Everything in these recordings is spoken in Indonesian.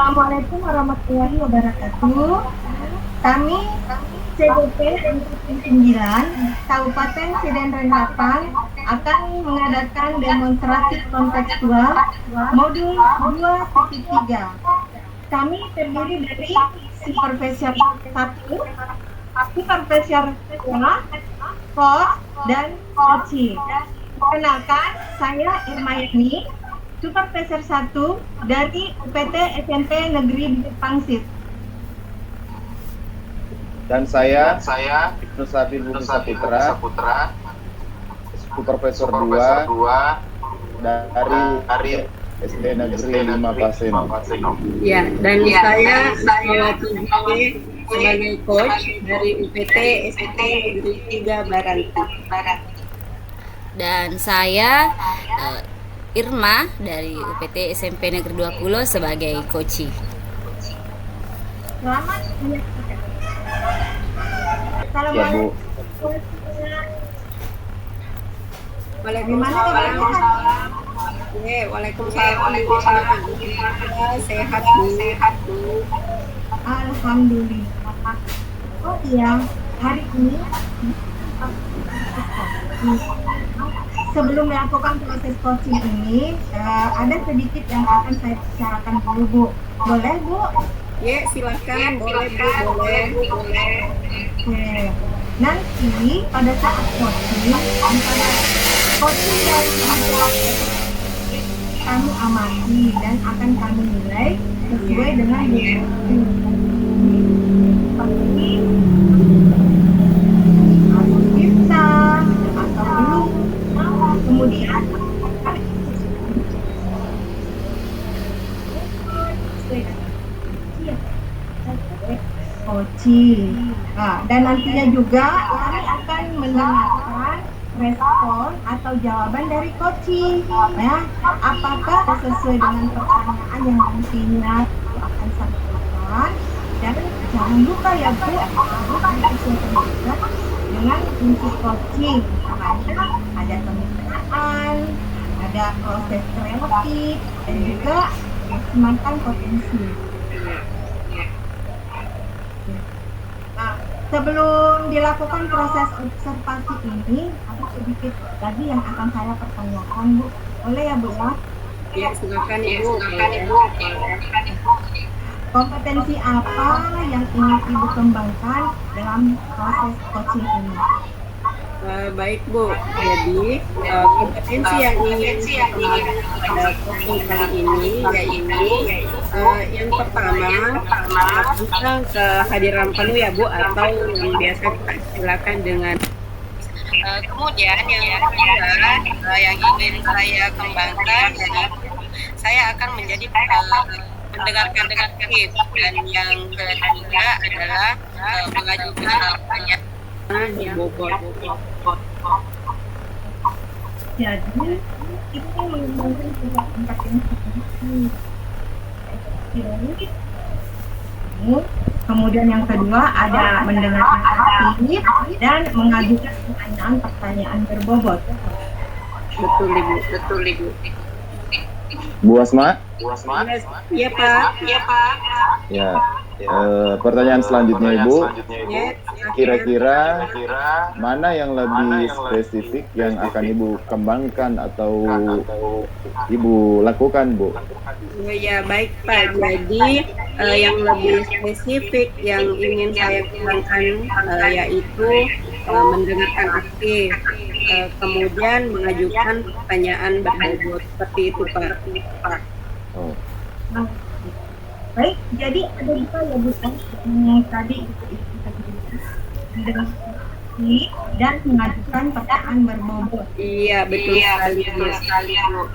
Assalamualaikum warahmatullahi wabarakatuh. Kami CDP Angkatan 9 Kabupaten Sidenreng akan mengadakan demonstrasi kontekstual modul 2.3. Kami terdiri dari supervisor 1, supervisor 2, kos, dan coaching. Perkenalkan, saya Irmayani, supervisor 1 dari UPT SMP Negeri Pangsit. Dan saya Ibnu Sabil Bumi Saputra, supervisor 2 dari SD Negeri 5 Paseno. Ya, dan saya mewakili sebagai coach dari UPT SMP Negeri 3 Baranti. Dan saya Irma dari UPT SMP Negeri 20 sebagai coach. Selamat menyaksikan. Ya, Bu. Waalaikumsalam. Waalaikumsalam. Sehat, Bu. Alhamdulillah. Oh iya, hari ini sebelum melakukan proses coaching ini, ada sedikit yang akan saya bicarakan dulu, Bu. Boleh, Bu? Ya, silakan. Boleh, Bu. Boleh. Oke. Nanti pada saat coaching, antara coaching yang kami amati dan akan kami nilai sesuai dengan seperti harus bisa atau belum. Kemudian coaching. Nah, dan nantinya juga kami akan mendengarkan respon atau jawaban dari coaching. Ya, apakah sesuai dengan pertanyaan yang nantinya akan sampaikan? Dan jangan lupa ya Bu, harus disesuaikan juga dengan fungsi coaching. Misalnya ada pemikiran, ada proses kreatif, dan juga memaksimalkan potensi. Nah, sebelum dilakukan proses observasi ini, ada sedikit lagi yang akan saya pertanyakan, Bu. Boleh ya, Bu? Ya, silakan, Ibu. Kompetensi apa yang ingin Ibu kembangkan dalam proses coaching ini? Baik, Bu. Jadi kompetensi yang ingin pada coaching kali ini yaitu yang pertama kita kehadiran penuh ya, Bu, atau yang biasa kita istilahkan dengan kemudian yang kedua yang ingin saya kembangkan yaitu saya akan menjadi mendengarkan aktif, dan yang ketiga adalah mengajukan pertanyaan bobot. Jadi, itu mengembangkan sebuah kompetensi. Kemudian yang kedua ada mendengarkan aktif dan mengajukan pertanyaan berbobot. Betul, Ibu. Bu Asma? Iya, Pak. Ya. Pertanyaan selanjutnya, Ibu. Kira-kira mana yang lebih spesifik yang akan Ibu kembangkan atau Ibu lakukan, Bu? Ya, baik, Pak. Jadi yang lebih spesifik yang ingin saya kembangkan yaitu mendengarkan aktif, kemudian mengajukan pertanyaan berbobot, seperti itu, Pak. Oh. Baik, jadi ada juga ya Bu yang tadi mendengarkan dan mengajukan pertanyaan berbobot. Iya, betul sekali, Bu.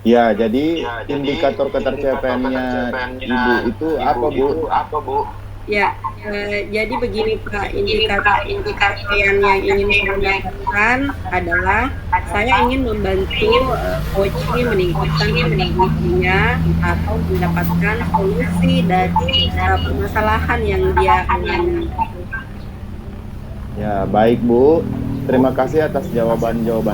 Ya, jadi indikator ketercapaiannya Ibu itu apa, Bu? Ya, jadi begini, Pak, indikator capaian yang ingin saya dapatkan adalah saya ingin membantu coaching meningkatkan komunikasinya atau mendapatkan solusi dari permasalahan yang dia alami. Ya, baik, Bu. Terima kasih atas jawabannya.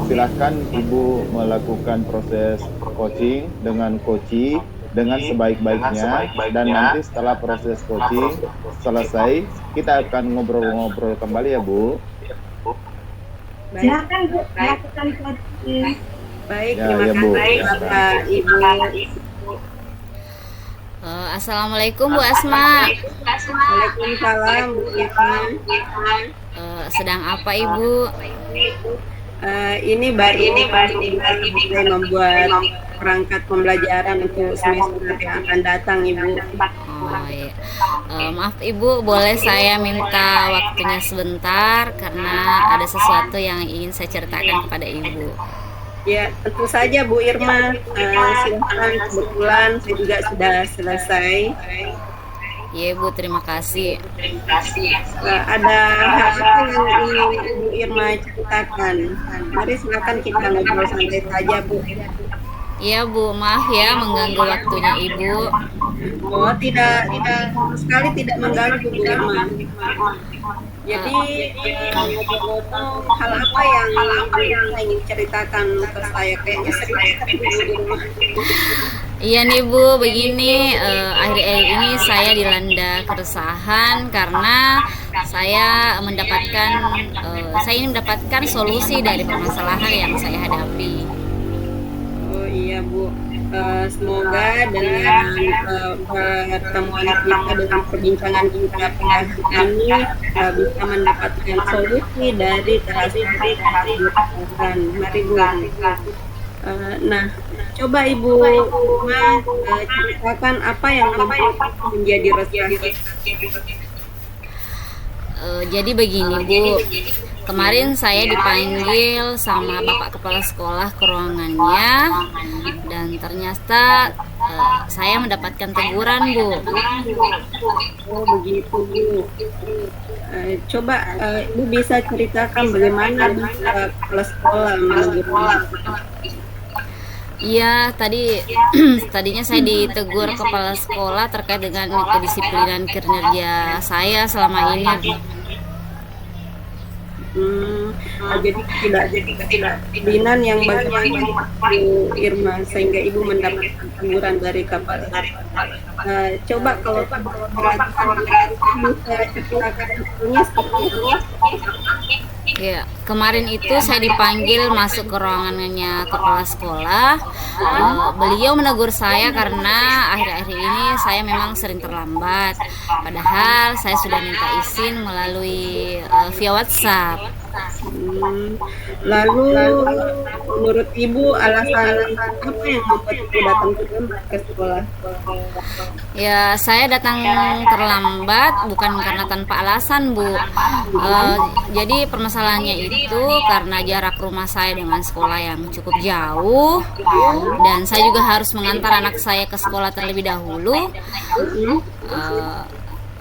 silahkan Ibu melakukan proses coaching dengan coachi dengan sebaik-baiknya, dan nanti setelah proses coaching selesai kita akan ngobrol-ngobrol kembali ya Bu. Baik, Silakan Bu, lakukan coaching. baik, Ya, terima ya, Bu. kasih Bapak Ibu. Assalamualaikum Bu Asma. Waalaikumsalam Bu Irma. Sedang apa Ibu? Ini baru mulai membuat perangkat pembelajaran untuk semester yang akan datang, Ibu. Oh iya. Maaf Ibu, boleh saya minta waktunya sebentar karena ada sesuatu yang ingin saya ceritakan kepada Ibu. Ya, tentu saja Bu Irma. Silakan, kebetulan saya juga sudah selesai. Iya Bu, terima kasih. Ada hal apa yang ingin Bu Irma ceritakan? Mari silakan kita ngobrol santai saja, Bu. Iya Bu, maaf ya mengganggu waktunya Ibu. Oh, tidak sama sekali tidak mengganggu Bu Irma. Jadi ngomong hal apa yang ingin ceritakan ke saya? Kayaknya serius Bu Irma. Iya nih Bu, begini akhir-akhir ini saya dilanda keresahan karena saya ingin mendapatkan solusi dari permasalahan yang saya hadapi. Oh iya Bu. Semoga dengan pertemuan kita dengan perbincangan kita pada ini bisa mendapatkan solusi dari keresahan. Mari Bu. Nah, coba Ibu ceritakan apa yang membuat menjadi resah. Jadi begini Bu, kemarin saya dipanggil sama Bapak Kepala Sekolah ke ruangannya dan ternyata saya mendapatkan teguran Bu. Oh begitu Bu. Coba Ibu bisa ceritakan bagaimana kepala sekolah menegur. Iya, tadinya saya ditegur kepala sekolah terkait dengan kedisiplinan kinerja saya selama ini. Jadi tidak kedisiplinan yang bagaimana Bu Irma sehingga Ibu mendapatkan teguran dari kepala. Coba kalau bisa ceritakan sebetulnya. Ya, kemarin itu saya dipanggil masuk ke ruangannya kepala sekolah. Beliau menegur saya karena akhir-akhir ini saya memang sering terlambat. Padahal saya sudah minta izin melalui via WhatsApp. Lalu menurut Ibu alasan apa yang membuat Ibu datang ke sekolah? Ya, saya datang terlambat bukan karena tanpa alasan Bu. Jadi permasalahannya itu karena jarak rumah saya dengan sekolah yang cukup jauh dan saya juga harus mengantar anak saya ke sekolah terlebih dahulu.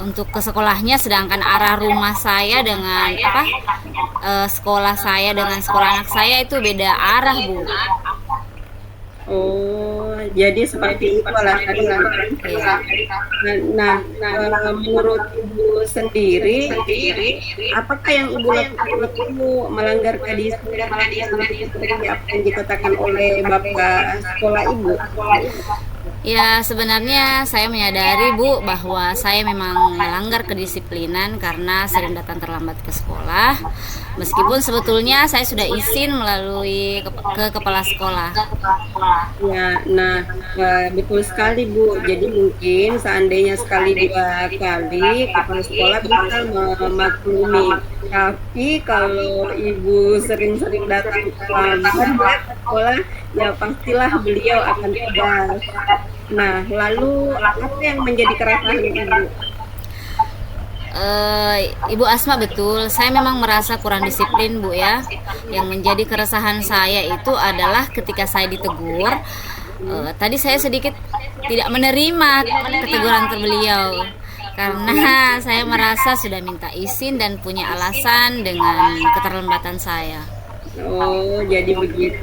Untuk ke sekolahnya, sedangkan arah rumah saya dengan sekolah saya dengan sekolah anak saya itu beda arah Bu. Oh, jadi seperti itu alasannya. Nah, menurut Ibu sendiri, apakah yang Ibu lakukan itu melanggar kedisiplinan seperti apa yang dikatakan oleh Bapak sekolah Ibu? Ya, sebenarnya saya menyadari Bu bahwa saya memang melanggar kedisiplinan karena sering datang terlambat ke sekolah. Meskipun sebetulnya saya sudah izin melalui ke kepala sekolah. Ya, nah betul sekali Bu. Jadi mungkin seandainya sekali 2 kali kepala sekolah bisa memaklumi. Tapi kalau Ibu sering-sering datang terlambat ke sekolah, ya pastilah beliau akan tegas. Nah, lalu apa yang menjadi keresahan Ibu? Ibu Asma, betul, saya memang merasa kurang disiplin Bu ya. Yang menjadi keresahan saya itu adalah ketika saya ditegur, tadi saya sedikit tidak menerima keteguran beliau karena saya merasa sudah minta izin dan punya alasan dengan keterlambatan saya. Oh, jadi begitu.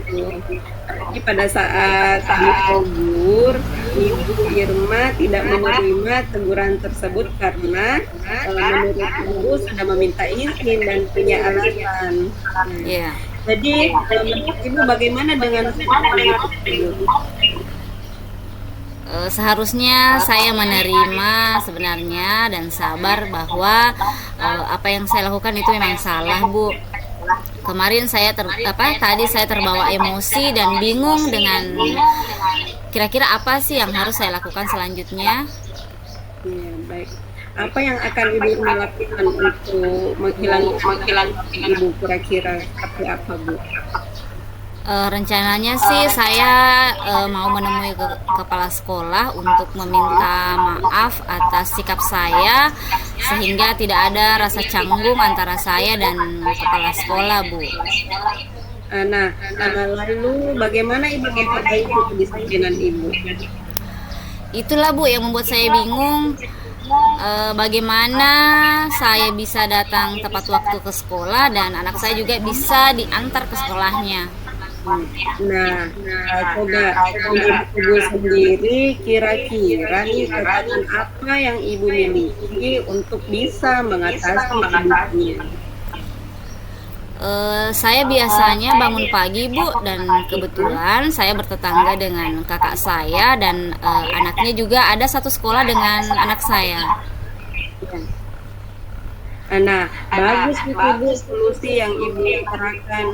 Jadi pada saat ditegur, Ibu Irma tidak menerima teguran tersebut karena menurut Ibu sudah meminta izin dan punya alasan. Iya. Jadi menurut Ibu bagaimana dengan Ibu? Seharusnya saya menerima sebenarnya dan sabar bahwa apa yang saya lakukan itu memang salah, Bu. Kemarin tadi saya terbawa emosi dan bingung dengan kira-kira apa sih yang harus saya lakukan selanjutnya. Ya, baik. Apa yang akan Ibu lakukan untuk menghilangkan Ibu, kira-kira seperti apa, Bu? Rencananya sih saya mau menemui kepala sekolah untuk meminta maaf atas sikap saya sehingga tidak ada rasa canggung antara saya dan kepala sekolah, Bu. Nah, lalu bagaimana Ibu memperbaiki kedisiplinan Ibu? Itulah, Bu, yang membuat saya bingung. Bagaimana saya bisa datang tepat waktu ke sekolah dan anak saya juga bisa diantar ke sekolahnya. Nah, coba Ibu sendiri kira-kira nih kekuatan apa yang Ibu miliki untuk bisa mengatasi hidupnya? Saya biasanya bangun pagi, Bu, dan kebetulan saya bertetangga dengan kakak saya dan anaknya juga ada satu sekolah dengan anak saya. Nah, bagus itu, Bu, solusi yang Ibu utarakan.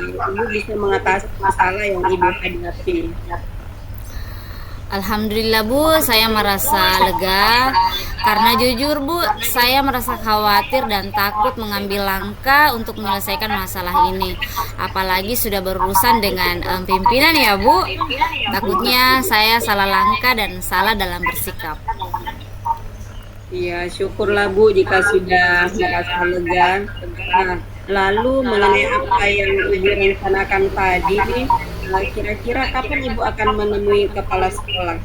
Ibu bisa mengatasi masalah yang Ibu hadapi. Alhamdulillah, Bu, saya merasa lega karena jujur, Bu, saya merasa khawatir dan takut mengambil langkah untuk menyelesaikan masalah ini. Apalagi sudah berurusan dengan pimpinan ya, Bu. Takutnya saya salah langkah dan salah dalam bersikap. Iya, syukurlah, Bu, jika sudah merasa lega. Nah, lalu mengenai apa yang Ibu rencanakan tadi, kira-kira kapan Ibu akan menemui kepala sekolah?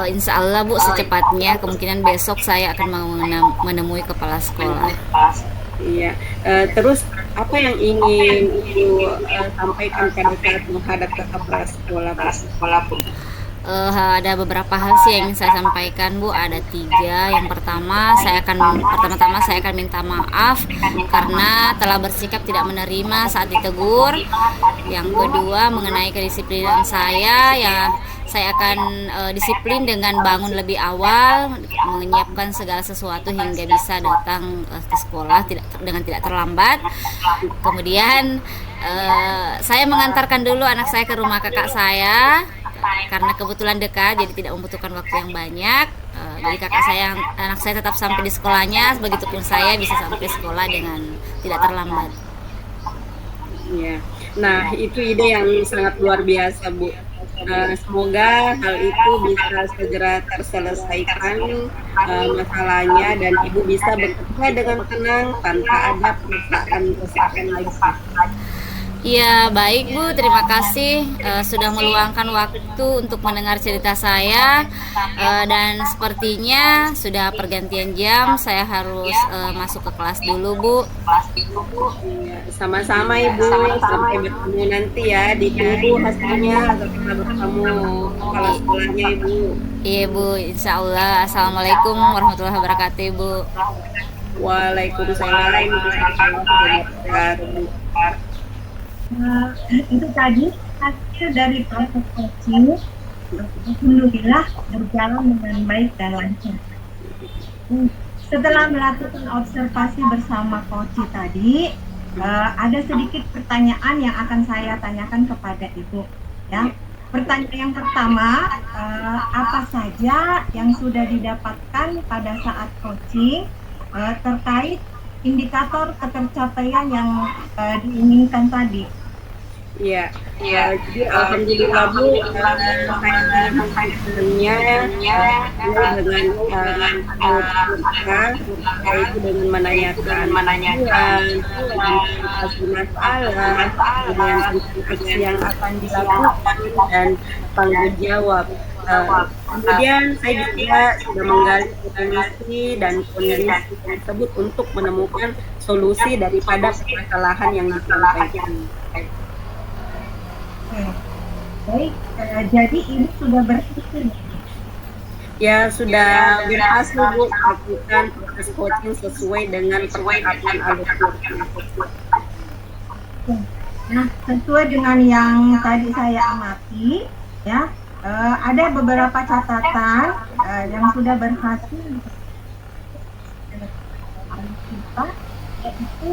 Insya Allah, Bu, secepatnya. Kemungkinan besok saya akan mau menemui kepala sekolah. Iya. Terus apa yang ingin Ibu sampaikan pada saat menghadap ke kepala sekolah, Bu? Ada beberapa hal sih yang ingin saya sampaikan, Bu. Ada 3. Yang pertama saya akan minta maaf karena telah bersikap tidak menerima saat ditegur. Yang kedua mengenai kedisiplinan saya, ya saya akan disiplin dengan bangun lebih awal, menyiapkan segala sesuatu hingga bisa datang ke sekolah dengan tidak terlambat. Kemudian saya mengantarkan dulu anak saya ke rumah kakak saya karena kebetulan dekat, jadi tidak membutuhkan waktu yang banyak. Jadi anak saya tetap sampai di sekolahnya, begitupun saya bisa sampai sekolah dengan tidak terlambat. Ya. Nah, itu ide yang sangat luar biasa, Bu. Semoga hal itu bisa segera terselesaikan masalahnya dan Ibu bisa bekerja dengan tenang tanpa ada perasaan lagi. Iya, baik, Bu, terima kasih sudah meluangkan waktu untuk mendengar cerita saya, dan sepertinya sudah pergantian jam, saya harus masuk ke kelas dulu, Bu. Sama-sama, Ibu, sampai bertemu nanti ya, ditunggu hasilnya agar kita bertemu kepala sekolahnya, Ibu. Iya, Bu, insya Allah. Assalamualaikum warahmatullahi wabarakatuh, Ibu. Waalaikumsalam warahmatullahi wabarakatuh. Itu tadi hasil dari proses coaching. Alhamdulillah berjalan dengan baik dan lancar. Setelah melakukan observasi bersama coach tadi, ada sedikit pertanyaan yang akan saya tanyakan kepada Ibu. Ya, pertanyaan yang pertama, apa saja yang sudah didapatkan pada saat coaching terkait indikator ketercapaian yang diinginkan tadi? Iya, jadi alhamdulillah, Bu, saya sebelumnya dengan yaitu dengan menanyakan masalah, kemudian aksi yang akan dilakukan dan tanggung jawab. Kemudian saya juga sudah menggali potensi dan kondisi tersebut untuk menemukan solusi daripada permasalahan yang disampaikan. Baik, jadi Ibu sudah berhasil? Ya, sudah berhasil, Bu, melakukan proses coaching sesuai dengan percakapan Al-Quran. Nah, sesuai dengan yang tadi saya amati, ya, ada beberapa catatan yang sudah berhasil kita, yaitu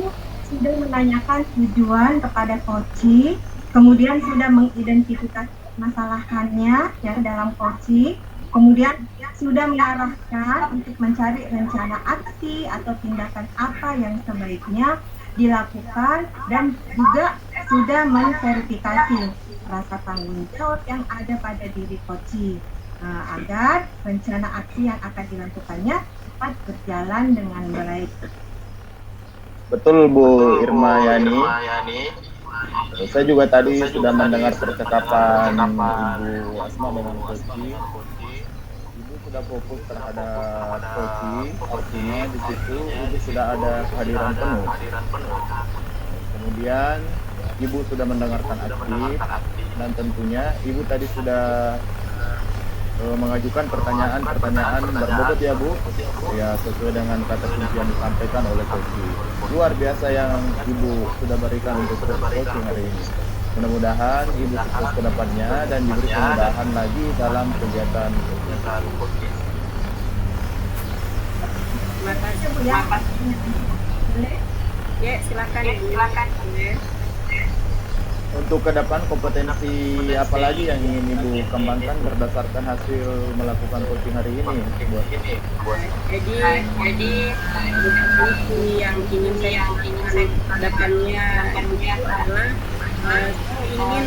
sudah menanyakan tujuan kepada coaching, kemudian sudah mengidentifikasi masalahannya ya dalam coaching, kemudian sudah mengarahkan untuk mencari rencana aksi atau tindakan apa yang sebaiknya dilakukan, dan juga sudah memverifikasi rasa tanggung jawab yang ada pada diri coaching agar rencana aksi yang akan dilakukannya dapat berjalan dengan baik. Betul Bu Irma Yani. Saya juga tadi sudah mendengar percakapan Ibu Asma dengan Koci. Ibu sudah fokus terhadap Koci, artinya di situ Ibu sudah ada kehadiran penuh. Kemudian Ibu sudah mendengarkan aktif, dan tentunya Ibu tadi sudah mengajukan pertanyaan-pertanyaan berbobot ya Bu, ya sesuai dengan kata kunci yang disampaikan oleh Koci. Luar biasa yang Ibu sudah berikan untuk coaching hari ini. Mudah-mudahan Ibu sukses ke depannya dan diberi kemudahan lagi dalam kegiatan coaching. Terima kasih Bu ya. Ya, silakan Ibu. Untuk ke depan kompetensi apa lagi yang ingin Ibu kembangkan berdasarkan hasil melakukan coaching hari ini? Jadi yang ingin saya kedepannya adalah saya ingin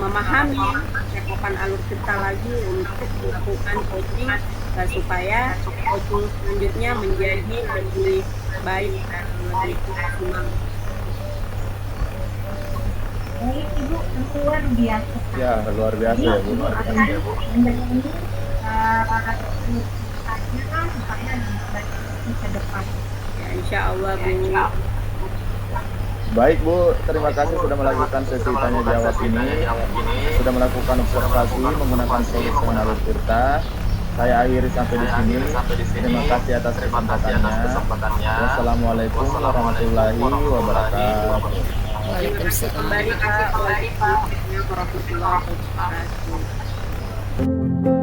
memahami cakupan alur cerita lagi untuk melakukan coaching supaya coaching selanjutnya menjadi lebih baik dan lebih maksimal. Baik Ibu, luar biasa. Ya, luar biasa ya Bu. Supaya ke depan. Ya, insya Allah Bu. Baik Bu, terima kasih sudah melakukan sesi tanya jawab ini, sudah melakukan observasi menggunakan proses alur cerita. Saya akhiri sampai di sini. Terima kasih atas kesempatannya. Wassalamualaikum warahmatullahi wabarakatuh. Waalaikumsalam. Kembali Pak warahmatullahi wabarakatuh.